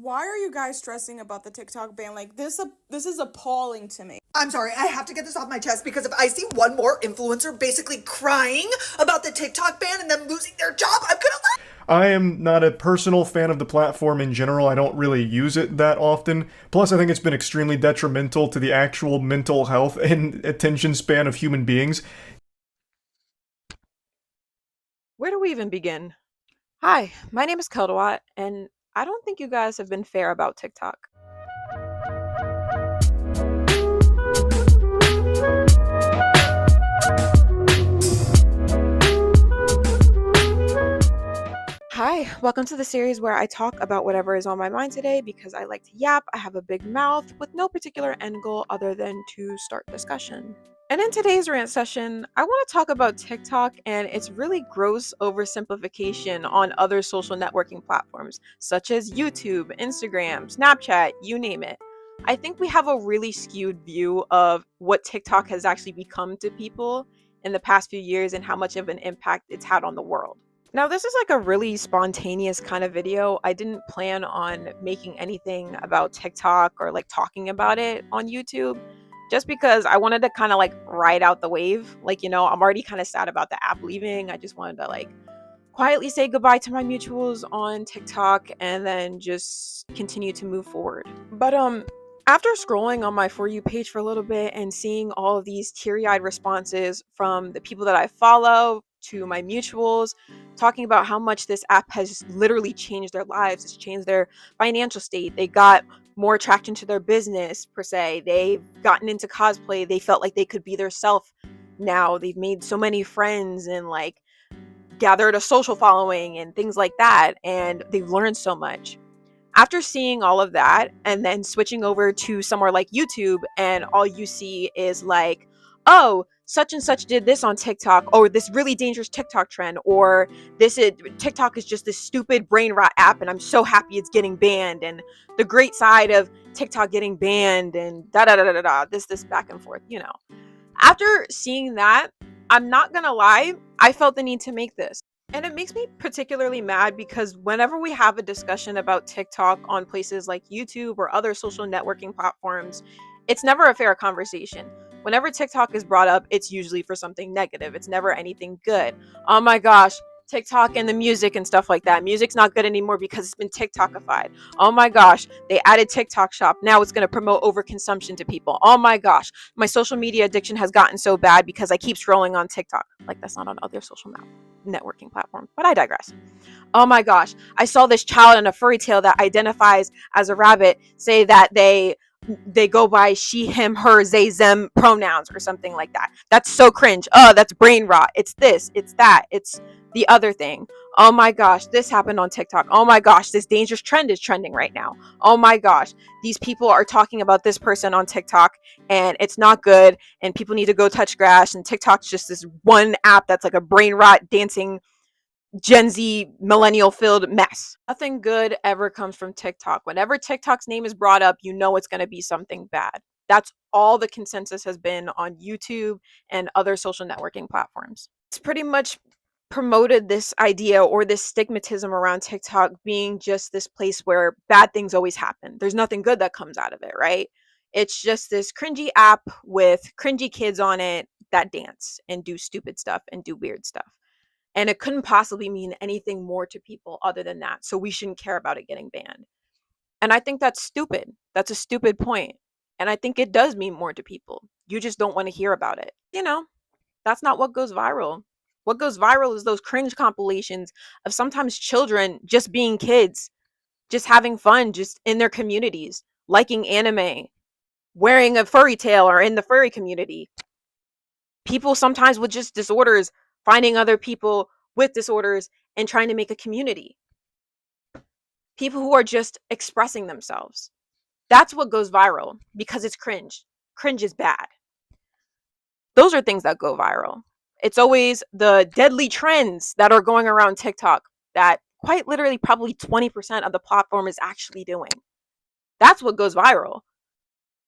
Why are you guys stressing about the TikTok ban? Like this is appalling to me. I'm sorry, I have to get this off my chest because if I see one more influencer basically crying about the TikTok ban and them losing their job, I'm gonna let. I am not a personal fan of the platform in general. I don't really use it that often. Plus, I think it's been extremely detrimental to the actual mental health and attention span of human beings. Where do we even begin? Hi, my name is Keldawat, and I don't think you guys have been fair about TikTok. Hi, welcome to the series where I talk about whatever is on my mind today because I like to yap, I have a big mouth with no particular end goal other than to start discussion. And in today's rant session, I want to talk about TikTok and its really gross oversimplification on other social networking platforms such as YouTube, Instagram, Snapchat, you name it. I think we have a really skewed view of what TikTok has actually become to people in the past few years and how much of an impact it's had on the world. Now, this is like a really spontaneous kind of video. I didn't plan on making anything about TikTok or like talking about it on YouTube just because I wanted to kind of like ride out the wave. Like, I'm already kind of sad about the app leaving. I just wanted to like quietly say goodbye to my mutuals on TikTok and then just continue to move forward. But after scrolling on my For You page for a little bit and seeing all of these teary-eyed responses from the people that I follow to my mutuals talking about how much this app has literally changed their lives, it's changed their financial state, they got more traction to their business per se, they've gotten into cosplay, they felt like they could be their self now, they've made so many friends and like gathered a social following and things like that, and they've learned so much. After seeing all of that and then switching over to somewhere like YouTube, and all you see is like, oh, such and such did this on TikTok, or this really dangerous TikTok trend, or this is TikTok is just this stupid brain rot app, and I'm so happy it's getting banned, and the great side of TikTok getting banned, and da da da da da, this back and forth. After seeing that, I'm not gonna lie, I felt the need to make this. And it makes me particularly mad because whenever we have a discussion about TikTok on places like YouTube or other social networking platforms, it's never a fair conversation. Whenever TikTok is brought up, it's usually for something negative. It's never anything good. Oh my gosh, TikTok and the music and stuff like that. Music's not good anymore because it's been TikTokified. Oh my gosh, they added TikTok Shop. Now it's going to promote overconsumption to people. Oh my gosh, my social media addiction has gotten so bad because I keep scrolling on TikTok. Like that's not on other social networking platforms, but I digress. Oh my gosh, I saw this child in a fairy tale that identifies as a rabbit say that they go by she, him, her, they, them pronouns or something like that. That's so cringe. Oh, that's brain rot. It's this, it's that, it's the other thing. Oh my gosh, this happened on TikTok. Oh my gosh, this dangerous trend is trending right now. Oh my gosh, these people are talking about this person on TikTok and it's not good and people need to go touch grass, and TikTok's just this one app that's like a brain rot dancing Gen Z millennial filled mess. Nothing good ever comes from TikTok. Whenever TikTok's name is brought up, you know it's going to be something bad. That's all the consensus has been on YouTube and other social networking platforms. It's pretty much promoted this idea or this stigmatism around TikTok being just this place where bad things always happen. There's nothing good that comes out of it, right? It's just this cringy app with cringy kids on it that dance and do stupid stuff and do weird stuff. And it couldn't possibly mean anything more to people other than that. So we shouldn't care about it getting banned. And I think that's stupid. That's a stupid point. And I think it does mean more to people. You just don't want to hear about it. That's not what goes viral. What goes viral is those cringe compilations of sometimes children just being kids, just having fun, just in their communities, liking anime, wearing a furry tail or in the furry community. People sometimes with just disorders finding other people with disorders and trying to make a community. People who are just expressing themselves. That's what goes viral because it's cringe. Cringe is bad. Those are things that go viral. It's always the deadly trends that are going around TikTok that quite literally probably 20% of the platform is actually doing. That's what goes viral.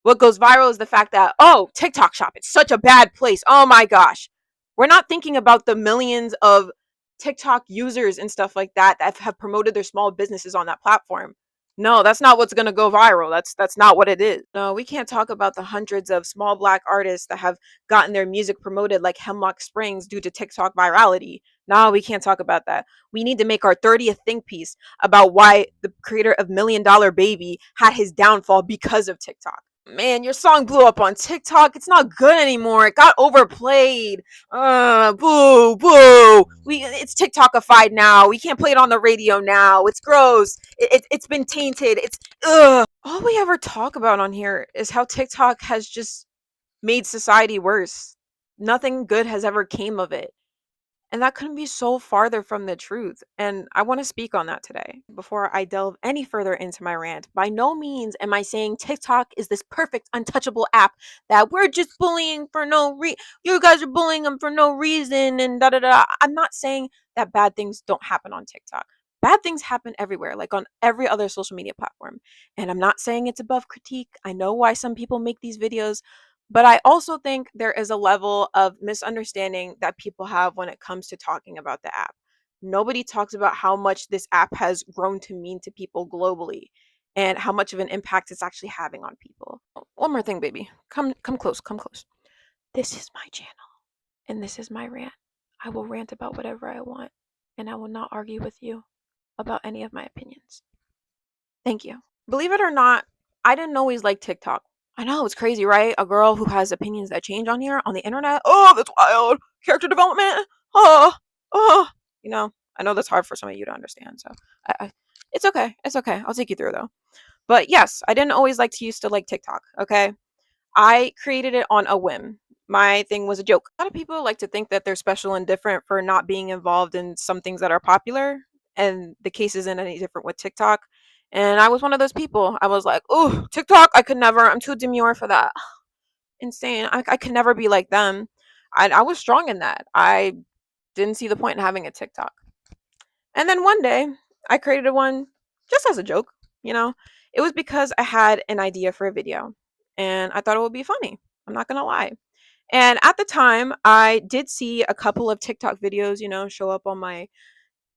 What goes viral is the fact that, oh, TikTok Shop, it's such a bad place. Oh my gosh. We're not thinking about the millions of TikTok users and stuff like that that have promoted their small businesses on that platform. No, that's not what's gonna go viral. That's not what it is. No, we can't talk about the hundreds of small black artists that have gotten their music promoted like Hemlock Springs due to TikTok virality. No, we can't talk about that. We need to make our 30th think piece about why the creator of Million Dollar Baby had his downfall because of TikTok. Man, your song blew up on TikTok. It's not good anymore. It got overplayed. Boo, boo. It's TikTokified now. We can't play it on the radio now. It's gross. It's been tainted. It's ugh. All we ever talk about on here is how TikTok has just made society worse. Nothing good has ever came of it. And that couldn't be so farther from the truth. And I want to speak on that today. Before I delve any further into my rant, by no means am I saying TikTok is this perfect, untouchable app that we're just bullying for no reason. You guys are bullying them for no reason and da da da. I'm not saying that bad things don't happen on TikTok. Bad things happen everywhere, like on every other social media platform. And I'm not saying it's above critique. I know why some people make these videos, but I also think there is a level of misunderstanding that people have when it comes to talking about the app. Nobody talks about how much this app has grown to mean to people globally and how much of an impact it's actually having on people. One more thing, baby. Come close, come close. This is my channel and this is my rant. I will rant about whatever I want and I will not argue with you about any of my opinions. Thank you. Believe it or not, I didn't always like TikTok. I know, it's crazy, right? A girl who has opinions that change on here on the internet. Oh, that's wild. Character development. Oh, oh. You know, I know that's hard for some of you to understand. So it's okay. It's okay. I'll take you through though. But yes, I didn't always used to like TikTok. Okay. I created it on a whim. My thing was a joke. A lot of people like to think that they're special and different for not being involved in some things that are popular, and the case isn't any different with TikTok. And I was one of those people. I was like, "Oh, TikTok, I could never. I'm too demure for that. Insane. I could never be like them." I was strong in that. I didn't see the point in having a TikTok. And then one day, I created one just as a joke. You know, it was because I had an idea for a video, and I thought it would be funny. I'm not gonna lie. And at the time, I did see a couple of TikTok videos, show up on my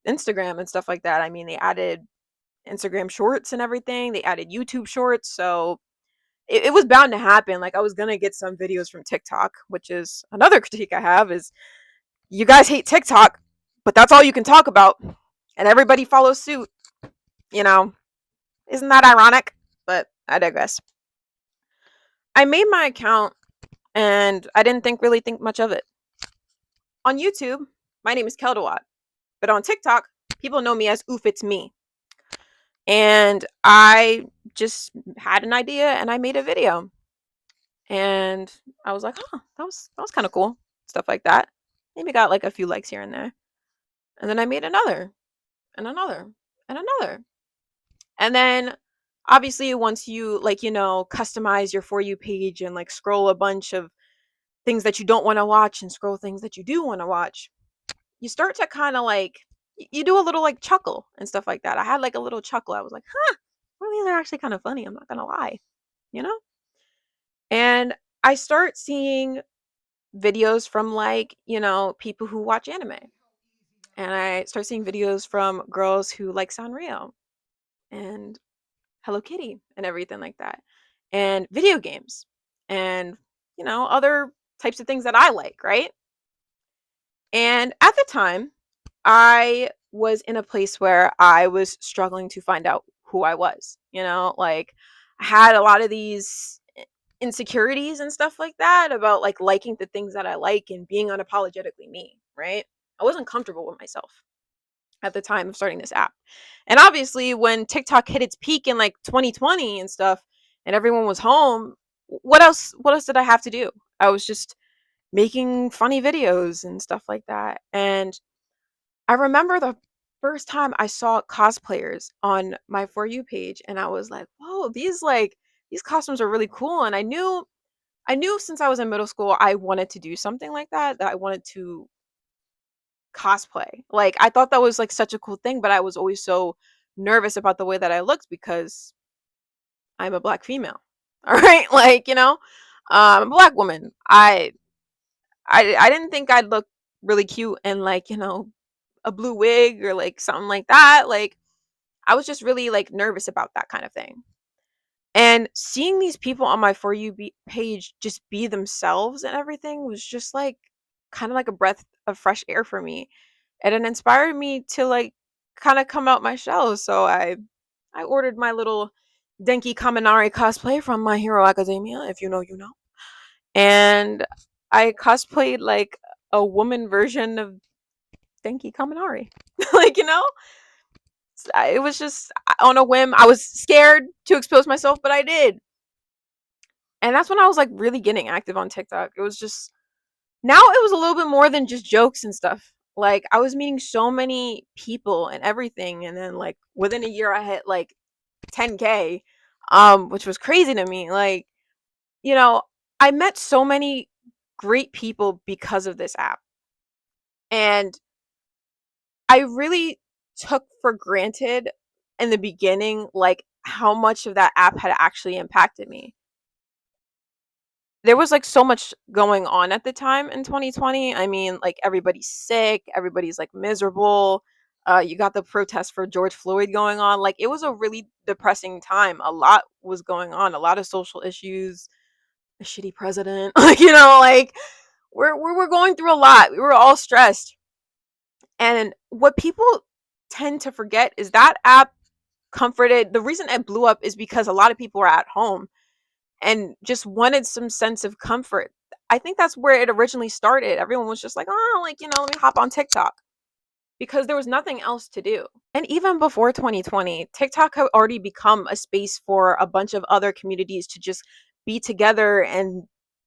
Instagram and stuff like that. I mean, they added Instagram shorts and everything. They added YouTube shorts. So it was bound to happen. Like I was going to get some videos from TikTok, which is another critique I have is you guys hate TikTok, but that's all you can talk about. And everybody follows suit. You know, isn't that ironic? But I digress. I made my account and I didn't really think much of it. On YouTube, my name is Keldawat, but on TikTok, people know me as Oof It's Me. And I just had an idea and I made a video. And I was like, "Huh, that was kind of cool." Stuff like that. Maybe got like a few likes here and there. And then I made another and another and another. And then obviously once you customize your for you page and like scroll a bunch of things that you don't want to watch and scroll things that you do want to watch, you start to kind of you do a little like chuckle and stuff like that. I had like a little chuckle. I was like, huh, well, these are actually kind of funny. I'm not gonna lie, you know? And I start seeing videos from people who watch anime. And I start seeing videos from girls who like Sanrio and Hello Kitty and everything like that. And video games and other types of things that I like, right? And at the time, I was in a place where I was struggling to find out who I was, like I had a lot of these insecurities and stuff like that about like liking the things that I like and being unapologetically me, right? I wasn't comfortable with myself at the time of starting this app. And obviously when TikTok hit its peak in like 2020 and stuff and everyone was home, what else did I have to do? I was just making funny videos and stuff like that. And I remember the first time I saw cosplayers on my For You page and I was like, "Whoa, these costumes are really cool." And I knew since I was in middle school I wanted to do something like that I wanted to cosplay. Like I thought that was like such a cool thing, but I was always so nervous about the way that I looked because I'm a black female. All right? I'm a black woman. I didn't think I'd look really cute in a blue wig or like something like that. Like I was just really like nervous about that kind of thing. And seeing these people on my page just be themselves and everything was just like kind of like a breath of fresh air for me. And it inspired me to like kind of come out my shell. So I ordered my little Denki Kaminari cosplay from My Hero Academia, if you know, you know. And I cosplayed like a woman version of Denki Kaminari. Like, it was just on a whim. I was scared to expose myself, but I did. And that's when I was like really getting active on TikTok. It was just now it was a little bit more than just jokes and stuff. Like I was meeting so many people and everything, and then like within a year I hit like 10K, which was crazy to me. Like, you know, I met so many great people because of this app. And I really took for granted in the beginning like how much of that app had actually impacted me. There was like so much going on at the time in 2020. I mean, like everybody's sick, everybody's like miserable. You got the protest for George Floyd going on. Like it was a really depressing time. A lot was going on, a lot of social issues, a shitty president. Like, like we're going through a lot. We were all stressed. And what people tend to forget is that app comforted. The reason it blew up is because a lot of people were at home and just wanted some sense of comfort. I think that's where it originally started. Everyone was just like, oh, like, let me hop on TikTok because there was nothing else to do. And even before 2020, TikTok had already become a space for a bunch of other communities to just be together and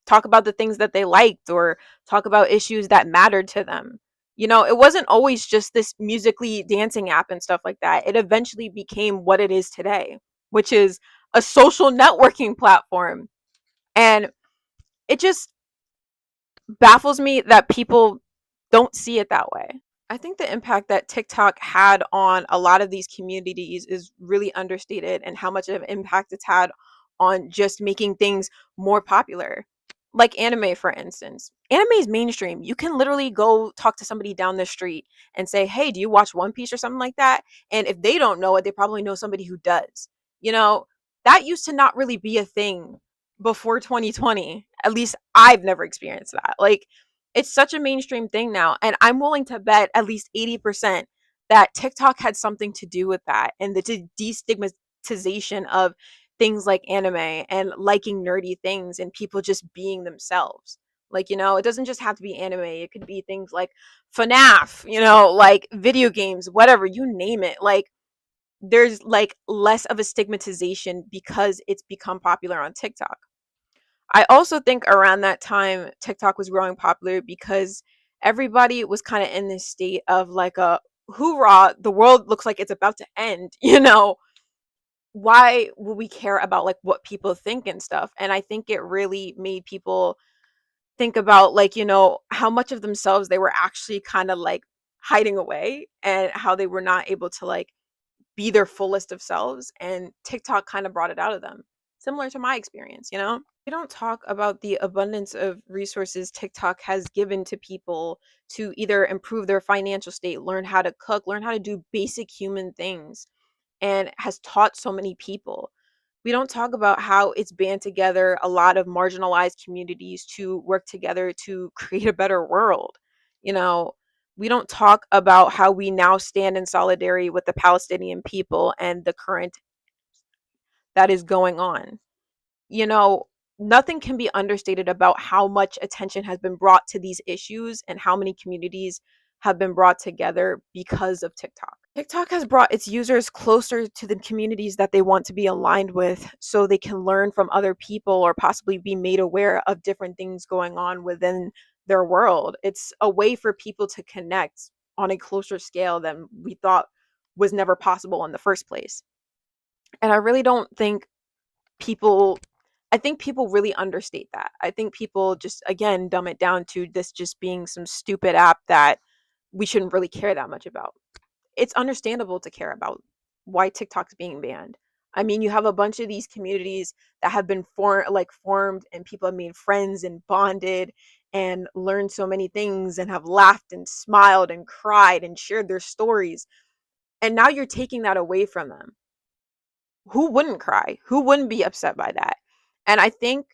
talk about the things that they liked or talk about issues that mattered to them. It wasn't always just this musically dancing app and stuff like that. It eventually became what it is today, which is a social networking platform. And it just baffles me that people don't see it that way. I think the impact that TikTok had on a lot of these communities is really understated, and how much of an impact it's had on just making things more popular. Like anime, for instance. Anime is mainstream. You can literally go talk to somebody down the street and say, hey, do you watch One Piece or something like that? And if they don't know it, they probably know somebody who does. You know, that used to not really be a thing before 2020. At least I've never experienced that. Like, it's such a mainstream thing now. And I'm willing to bet at least 80% that TikTok had something to do with that and the destigmatization of things like anime and liking nerdy things and people just being themselves. Like, it doesn't just have to be anime. It could be things like FNAF, like video games, whatever, you name it. Like, there's like less of a stigmatization because it's become popular on TikTok. I also think around that time, TikTok was growing popular because everybody was kind of in this state of like a hoorah, the world looks like it's about to end, Why will we care about like what people think and stuff? And I think it really made people think about like, how much of themselves they were actually kind of like hiding away and how they were not able to like be their fullest of selves. And TikTok kind of brought it out of them, similar to my experience. We don't talk about the abundance of resources TikTok has given to people to either improve their financial state, learn how to cook, learn how to do basic human things, and has taught so many people. We don't talk about how it's band together a lot of marginalized communities to work together to create a better world. You know, we don't talk about how we now stand in solidarity with the Palestinian people and the current that is going on. you know, Nothing can be understated about how much attention has been brought to these issues and how many communities have been brought together because of TikTok. TikTok has brought its users closer to the communities that they want to be aligned with so they can learn from other people or possibly be made aware of different things going on within their world. It's a way for people to connect on a closer scale than we thought was never possible in the first place. And I really don't think people I think people really understate that. I think people just again dumb it down to this just being some stupid app that we shouldn't really care that much about. It's understandable to care about why TikTok's being banned. I mean, you have a bunch of these communities that have been formed and people have made friends and bonded and learned so many things and have laughed and smiled and cried and shared their stories. And now you're taking that away from them. Who wouldn't cry? Who wouldn't be upset by that? And I think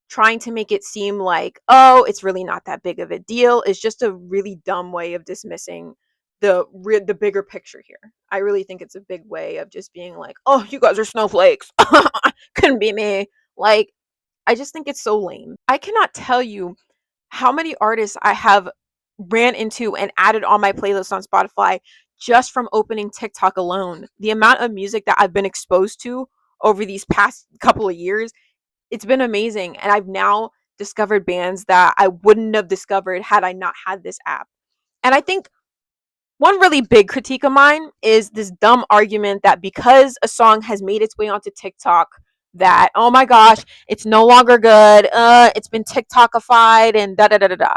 trying to make it seem like, oh, it's really not that big of a deal is just a really dumb way of dismissing the bigger picture here. I really think it's a big way of just being like, oh, you guys are snowflakes. Couldn't be me. Like, I just think it's so lame. I cannot tell you how many artists I have ran into and added on my playlist on Spotify just from opening TikTok alone. The amount of music that I've been exposed to over these past couple of years, it's been amazing. And I've now discovered bands that I wouldn't have discovered had I not had this app. And I think one really big critique of mine is this dumb argument that because a song has made its way onto TikTok, that oh my gosh, it's no longer good. It's been TikTokified and da da da da da.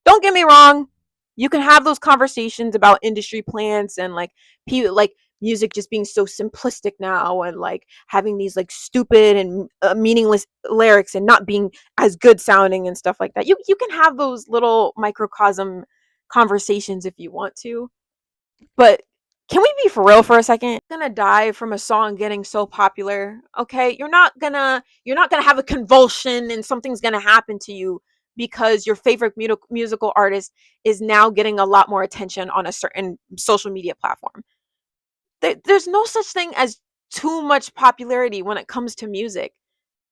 Don't get me wrong, you can have those conversations about industry plans and like people like music just being so simplistic now and like having these like stupid and meaningless lyrics and not being as good sounding and stuff like that. You can have those little microcosm conversations if you want to, but can we be for real for a second? Gonna die from a song getting so popular, okay? You're not gonna have a convulsion and something's gonna happen to you because your favorite musical artist is now getting a lot more attention on a certain social media platform. There's no such thing as too much popularity when it comes to music.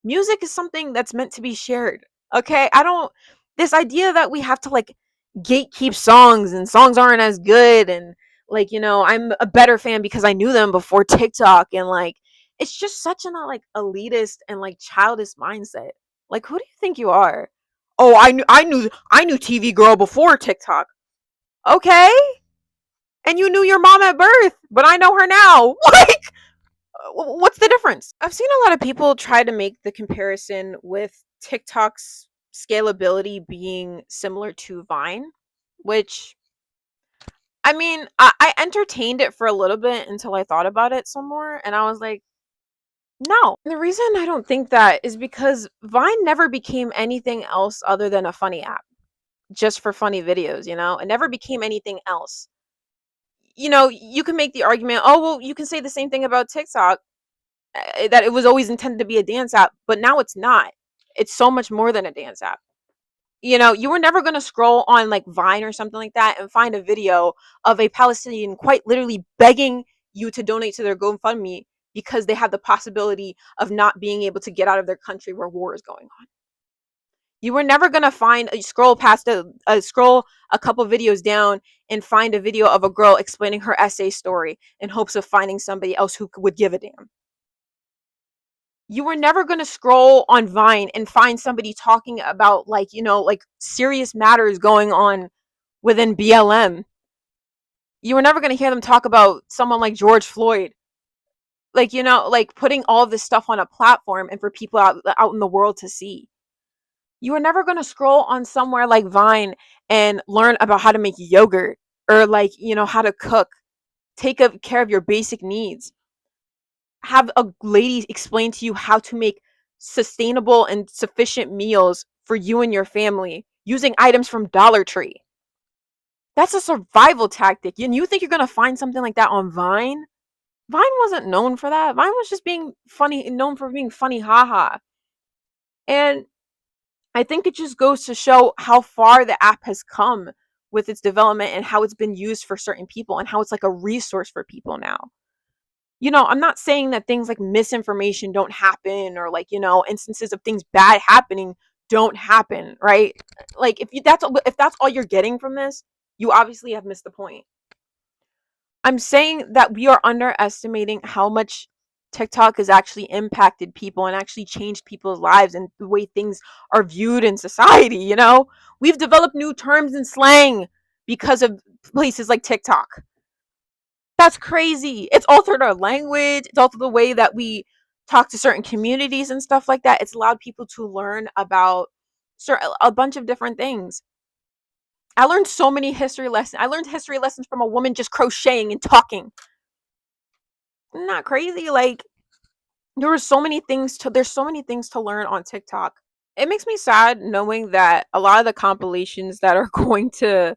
Music is something that's meant to be shared. Okay? I don't this idea that we have to like gatekeep songs and songs aren't as good and like, I'm a better fan because I knew them before TikTok and like it's just such an like elitist and like childish mindset. Like who do you think you are? Oh, I knew TV girl before TikTok. Okay? And you knew your mom at birth, but I know her now. Like what's the difference? I've seen a lot of people try to make the comparison with TikTok's scalability being similar to Vine, which I mean, I entertained it for a little bit until I thought about it some more, and I was like, no. And the reason I don't think that is because Vine never became anything else other than a funny app, just for funny videos, It never became anything else. You can make the argument, oh, well, you can say the same thing about TikTok, that it was always intended to be a dance app, but now it's not. It's so much more than a dance app. You were never going to scroll on like Vine or something like that and find a video of a Palestinian quite literally begging you to donate to their GoFundMe because they have the possibility of not being able to get out of their country where war is going on. You were never going to find a scroll a couple videos down and find a video of a girl explaining her essay story in hopes of finding somebody else who would give a damn. You were never going to scroll on Vine and find somebody talking about like, like serious matters going on within BLM. You were never going to hear them talk about someone like George Floyd. Like, like putting all of this stuff on a platform and for people out in the world to see. You were never going to scroll on somewhere like Vine and learn about how to make yogurt or like, how to cook, take care of your basic needs. Have a lady explain to you how to make sustainable and sufficient meals for you and your family using items from Dollar Tree. That's a survival tactic. And you think you're going to find something like that on Vine? Vine wasn't known for that. Vine was just being funny, known for being funny, haha. And I think it just goes to show how far the app has come with its development and how it's been used for certain people and how it's like a resource for people now. I'm not saying that things like misinformation don't happen or like, instances of things bad happening don't happen, right? Like if that's all you're getting from this, you obviously have missed the point. I'm saying that we are underestimating how much TikTok has actually impacted people and actually changed people's lives and the way things are viewed in society. We've developed new terms and slang because of places like TikTok. That's crazy. It's altered our language. It's altered the way that we talk to certain communities and stuff like that. It's allowed people to learn about a bunch of different things. I learned so many history lessons. I learned history lessons from a woman just crocheting and talking. Not crazy. Like there's so many things to learn on TikTok. It makes me sad knowing that a lot of the compilations that are going to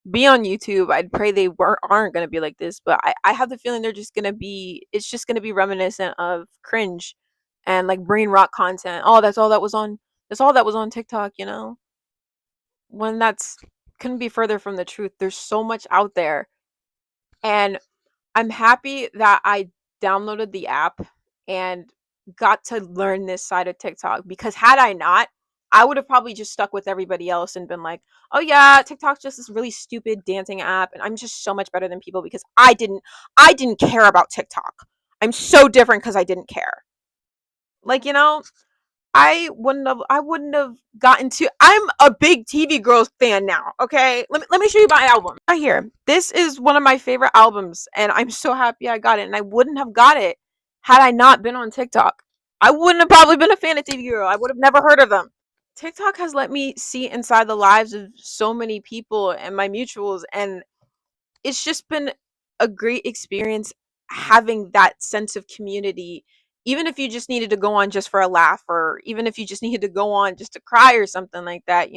be on YouTube. I'd pray they aren't gonna be like this, but I have the feeling they're just gonna be. It's just gonna be reminiscent of cringe, and like brain rot content. Oh, that's all that was on. That's all that was on TikTok. When that's couldn't be further from the truth. There's so much out there, and I'm happy that I downloaded the app and got to learn this side of TikTok, because had I not, I would have probably just stuck with everybody else and been like, "Oh yeah, TikTok's just this really stupid dancing app and I'm just so much better than people because I didn't care about TikTok. I'm so different cuz I didn't care." Like, I wouldn't have gotten to. I'm a big TV Girls fan now, okay? Let me show you my album. Right here. This is one of my favorite albums and I'm so happy I got it, and I wouldn't have got it had I not been on TikTok. I wouldn't have probably been a fan of TV Girl. I would have never heard of them. TikTok has let me see inside the lives of so many people and my mutuals, and it's just been a great experience having that sense of community. Even if you just needed to go on just for a laugh, or even if you just needed to go on just to cry or something like that,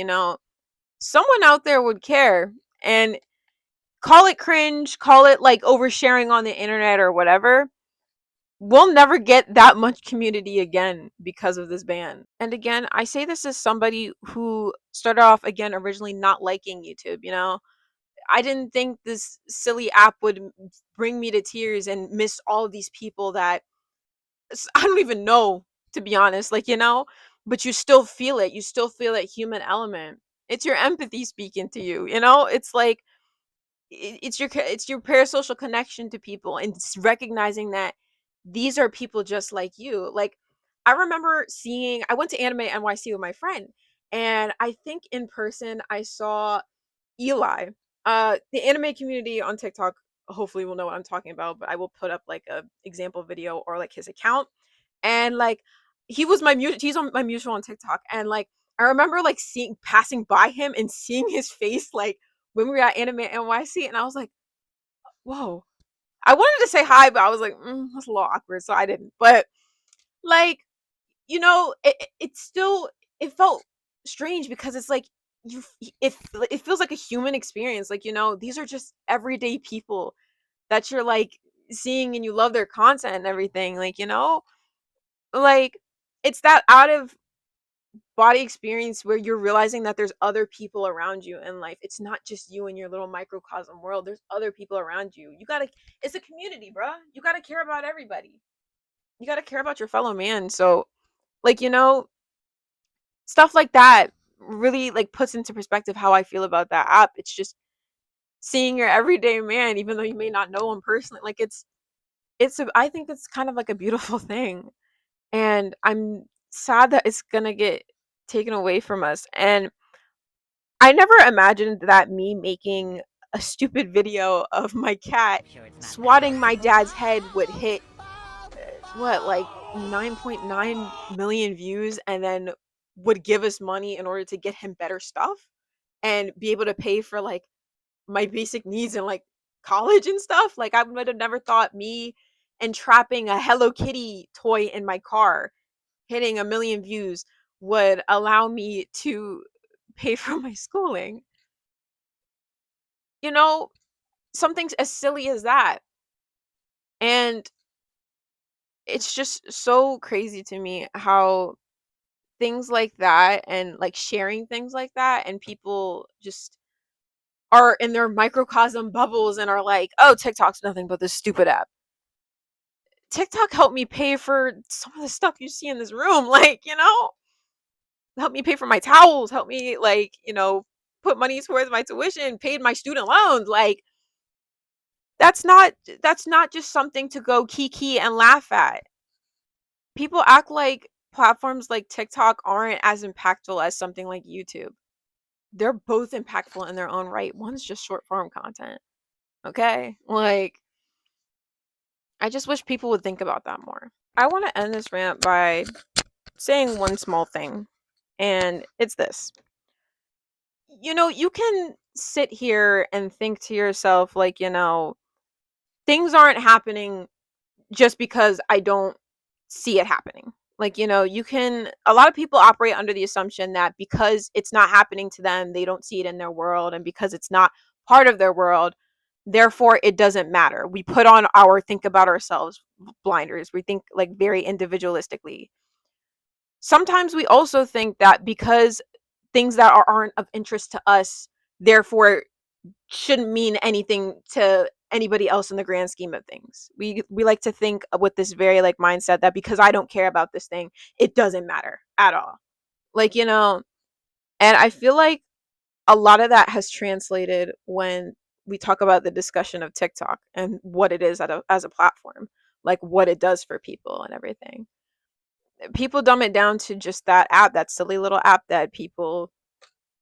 someone out there would care. And call it cringe, call it like oversharing on the internet or whatever, we'll never get that much community again because of this ban. And again, I say this as somebody who started off again originally not liking YouTube. I didn't think this silly app would bring me to tears and miss all of these people that I don't even know, to be honest. But you still feel it. You still feel that human element. It's your empathy speaking to you. It's like it's your parasocial connection to people, and it's recognizing that these are people just like you. Like, I remember seeing. I went to Anime NYC with my friend, and I think in person I saw Eli. The anime community on TikTok hopefully will know what I'm talking about, but I will put up like a example video or like his account. And like he's on my mutual on TikTok, and like I remember like seeing passing by him and seeing his face like when we were at Anime NYC, and I was like, whoa. I wanted to say hi, but I was like, that's a little awkward, so I didn't. But like, it still, it felt strange because it's like you it feels like a human experience. Like, these are just everyday people that you're like seeing, and you love their content and everything. Like, it's that out of body experience where you're realizing that there's other people around you in life. It's not just you and your little microcosm world. There's other people around you. It's a community, bruh. You gotta care about everybody. You gotta care about your fellow man. So, like, stuff like that really like puts into perspective how I feel about that app. It's just seeing your everyday man, even though you may not know him personally. Like, I think it's kind of like a beautiful thing, and I'm sad that it's gonna get taken away from us. And I never imagined that me making a stupid video of my cat swatting my dad's head would hit what, like 9.9 million views, and then would give us money in order to get him better stuff and be able to pay for like my basic needs and like college and stuff. Like, I would have never thought me entrapping a Hello Kitty toy in my car hitting a million views would allow me to pay for my schooling. You know, something as silly as that. And it's just so crazy to me how things like that, and like sharing things like that, and people just are in their microcosm bubbles and are like, oh, TikTok's nothing but this stupid app. TikTok helped me pay for some of the stuff you see in this room. Like, help me pay for my towels, help me like, put money towards my tuition, paid my student loans. Like, that's not just something to go kiki and laugh at. People act like platforms like TikTok aren't as impactful as something like YouTube. They're both impactful in their own right. One's just short form content. Okay? Like, I just wish people would think about that more. I want to end this rant by saying one small thing, and it's this. You can sit here and think to yourself, like, things aren't happening just because I don't see it happening. Like, a lot of people operate under the assumption that because it's not happening to them, they don't see it in their world. And because it's not part of their world. Therefore, it doesn't matter. We put on our think about ourselves blinders. We think like very individualistically. Sometimes we also think that because things that aren't of interest to us, therefore shouldn't mean anything to anybody else in the grand scheme of things. We like to think with this very like mindset that because I don't care about this thing, it doesn't matter at all. Like, and I feel like a lot of that has translated when we talk about the discussion of TikTok and what it is as a platform, like what it does for people and everything. People dumb it down to just that app, that silly little app that people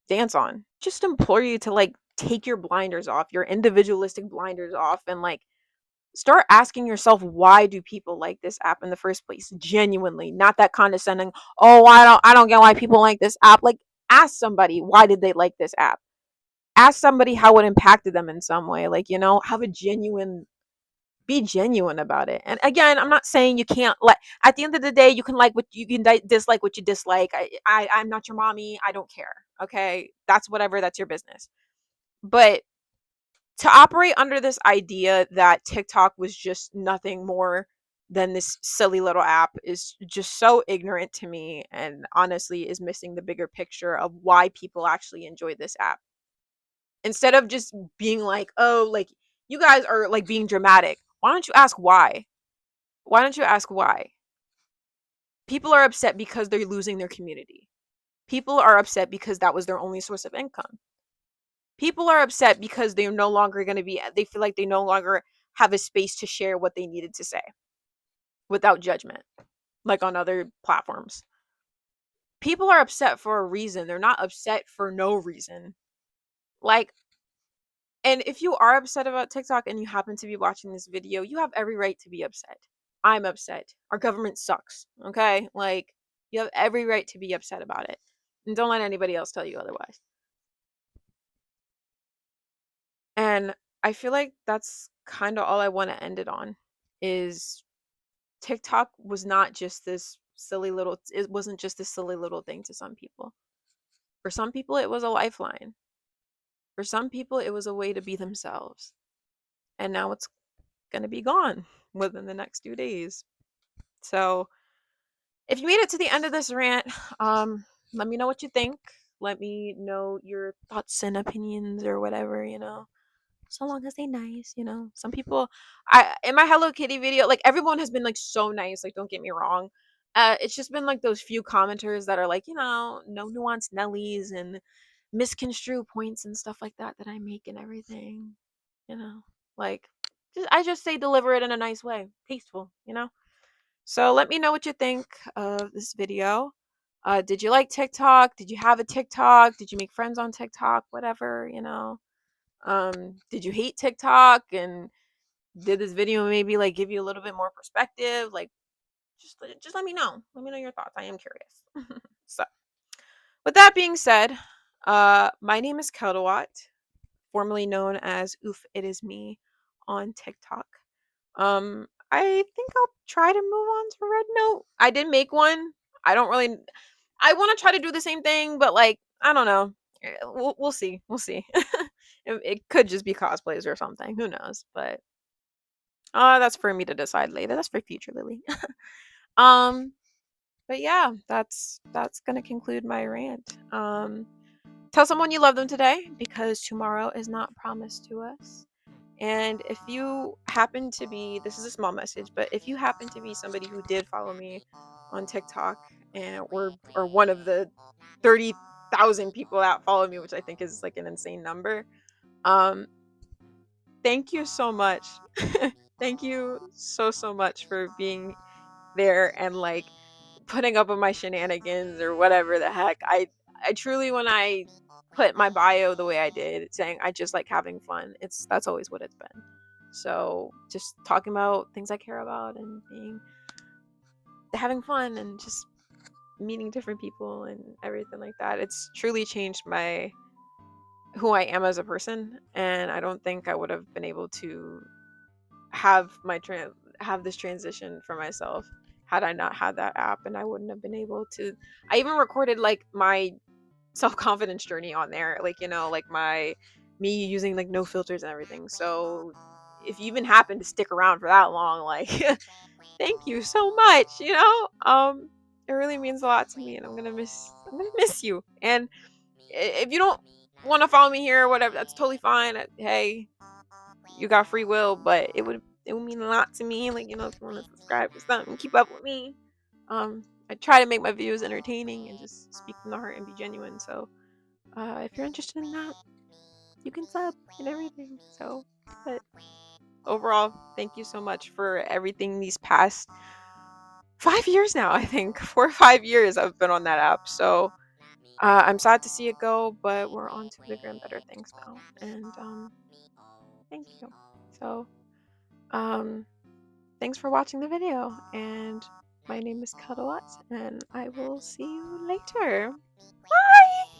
dance on. Just implore you to like take your blinders off, your individualistic blinders off, and like start asking yourself, why do people like this app in the first place? Genuinely, not that condescending, oh, I don't get why people like this app. Like, ask somebody, why did they like this app? Ask somebody how it impacted them in some way. Like, have a genuine, be genuine about it. And again, I'm not saying you can't like, at the end of the day, you can like what you can dislike what you dislike. I'm not your mommy. I don't care. Okay. That's whatever. That's your business. But to operate under this idea that TikTok was just nothing more than this silly little app is just so ignorant to me, and honestly is missing the bigger picture of why people actually enjoy this app. Instead of just being like, oh, like you guys are like being dramatic. Why don't you ask why? Why don't you ask why? People are upset because they're losing their community. People are upset because that was their only source of income. People are upset because they're no longer going to be, they feel like they no longer have a space to share what they needed to say without judgment, like on other platforms. People are upset for a reason. They're not upset for no reason. Like, and if you are upset about TikTok and you happen to be watching this video, you have every right to be upset. I'm upset. Our government sucks. Okay? Like, you have every right to be upset about it. And don't let anybody else tell you otherwise. And I feel like that's kind of all I want to end it on is TikTok was not just this silly little, it wasn't just this silly little thing to some people. For some people it was a lifeline. For some people it was a way to be themselves. And now it's going to be gone within the next 2 days. So, if you made it to the end of this rant, let me know what you think. Let me know your thoughts and opinions or whatever. So long as they nice. Some people, I in my Hello Kitty video, like everyone has been like so nice, like don't get me wrong. It's just been like those few commenters that are like, no nuanced Nellies and misconstrue points and stuff like that I make and everything. you know like I just say deliver it in a nice way, tasteful. So let me know what you think of this video. Did you like TikTok? Did you have a TikTok? Did you make friends on TikTok? Whatever. Did you hate TikTok, and did this video maybe like give you a little bit more perspective? Like, just let me know. Let me know your thoughts. I am curious. So, with that being said, my name is Keldawat, formerly known as Oof It Is Me on TikTok. I think I'll try to move on to Red Note. I did make one. I don't really. I want to try to do the same thing, but like I don't know. We'll see. We'll see. It could just be cosplays or something. Who knows? But that's for me to decide later. That's for future Lily. um, but yeah, that's gonna conclude my rant. Tell someone you love them today because tomorrow is not promised to us. And if you happen to be, this is a small message, but if you happen to be somebody who did follow me on TikTok and or one of the 30,000 people that follow me, which I think is like an insane number, um, thank you so much. Thank you so much for being there and like putting up with my shenanigans or whatever the heck. I truly, when I put my bio the way I did, saying I just like having fun, that's always what it's been. So just talking about things I care about and having fun and just meeting different people and everything like that. It's truly changed who I am as a person, and I don't think I would have been able to have have this transition for myself had I not had that app, and I wouldn't have been able to. I even recorded like my self-confidence journey on there, like like my me using like no filters and everything. So if you even happen to stick around for that long, like thank you so much, you know? It really means a lot to me, and I'm gonna miss you. And if you don't want to follow me here or whatever, that's totally fine. Hey, you got free will, but it would mean a lot to me. Like, if you want to subscribe to something, keep up with me. I try to make my videos entertaining and just speak from the heart and be genuine. So, if you're interested in that, you can sub and everything. So, but overall, thank you so much for everything these past 5 years now. I think 4 or 5 years I've been on that app. So, I'm sad to see it go, but we're on to bigger and better things now. And thank you. So, um, thanks for watching the video. And my name is Cuddle, and I will see you later. Bye!